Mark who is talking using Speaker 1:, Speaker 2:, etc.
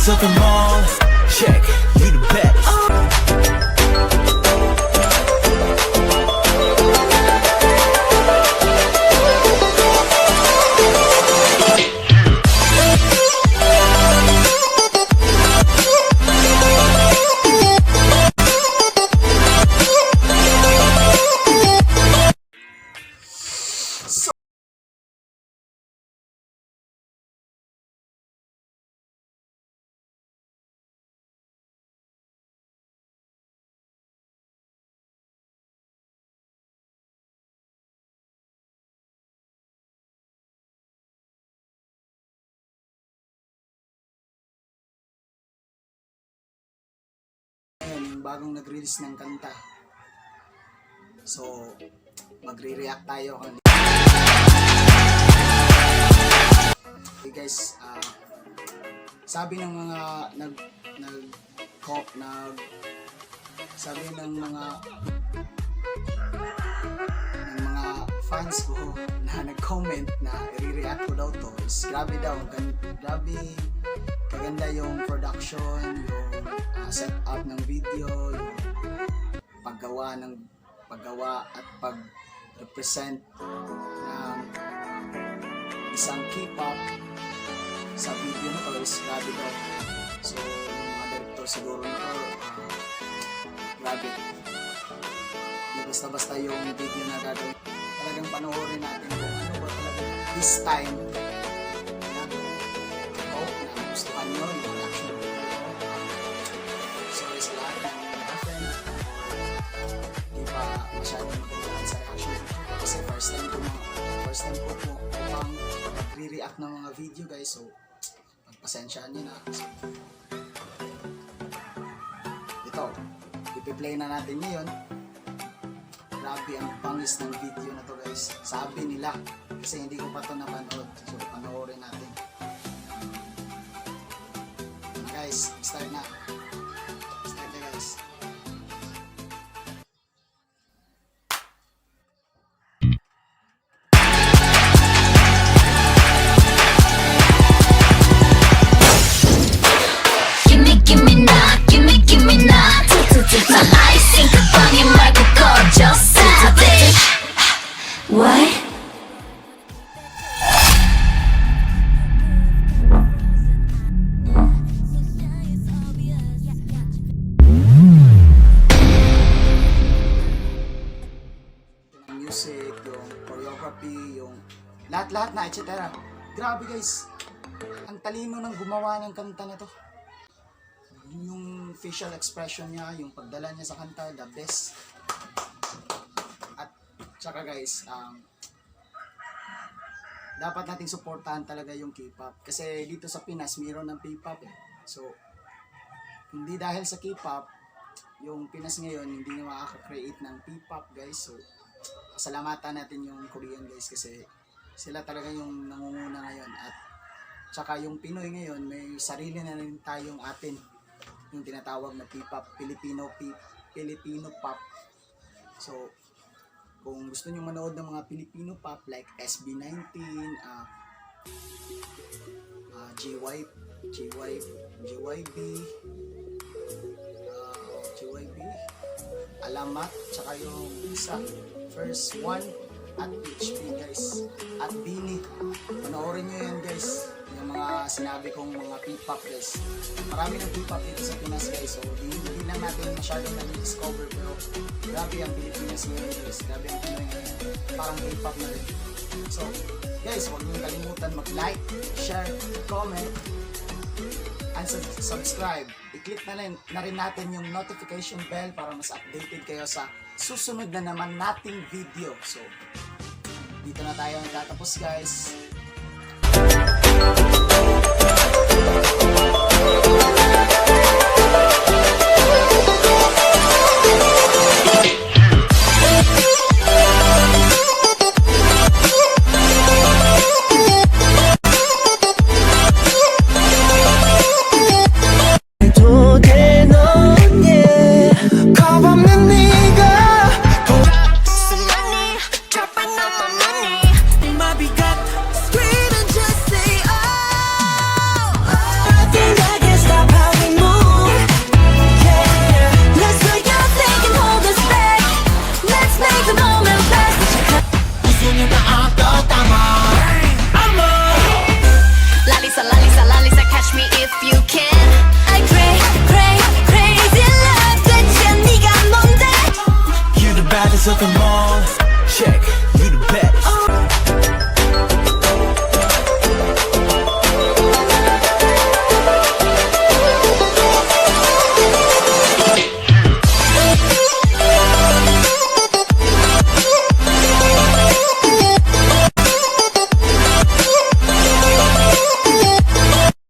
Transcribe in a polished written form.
Speaker 1: best of them all. Check, you the best.
Speaker 2: Yung bagong nag-release ng kanta. So, magre-react tayo. Okay guys, sabi ng mga sabi ng mga fans ko na nag-comment na i-react ko daw to is grabe daw, grabe kaganda yung production, yung setup ng video, yung paggawa at pag-represent ng isang K-pop sa video na to is grabe daw. So yung mga director siguro nito, grabe, hindi basta-basta yung video na gagawin. Talagang panoorin natin kung ano ba talaga this time na nagustuhan nyo yung reaction video. Sorry sa lahat ng mga friend, hindi pa masyadong magandaan sa reaction video kasi first time ko po pang re-react ng mga video guys, so pagpasensyaan nyo na. So, ito, ipi-play na natin ngayon. Grabe ang bangis ng video na to guys, sabi nila, kasi hindi ko pa to napanood, so panoorin natin. Guys, start na guys.
Speaker 3: Give me now. 나 아이싱 급하게 말고 꺼졌어. What?
Speaker 2: Music, yung choreography, yung lahat-lahat na, etc. Grabe guys, ang talino ng gumawa ng kanta na to. Yung facial expression niya, yung pagdala niya sa kanta, the best. At saka guys, dapat nating suportahan talaga yung K-pop. Kasi dito sa Pinas, mayroon ng K-pop eh. So, hindi dahil sa K-pop, yung Pinas ngayon, hindi na makaka-create ng K-pop guys. So, pasalamatan natin yung Korean guys kasi sila talaga yung nangunguna ngayon. At saka yung Pinoy ngayon, may sarili na rin tayong atin, yung tinatawag na P-pop, Filipino pop. So, kung gusto nyo manood ng mga Filipino pop like SB19, JYP, Alamat, tsaka yung isa, First One, at HP guys, at Bini. Panoorin nyo yan guys, yung mga sinabi kong mga P-pop guys. Marami ng P-pop dito sa Pinas guys, so hindi lang natin masyadong nag-discover, pero grabe ang Pilipinas ngayon guys, grabe ang Pinoy ngayon, parang K-pop na rin. So guys, huwag nyo kalimutan mag-like, share, comment, and subscribe. I-click na rin natin yung notification bell para mas updated kayo sa susunod na naman nating video. So, dito na tayo nagtatapos guys.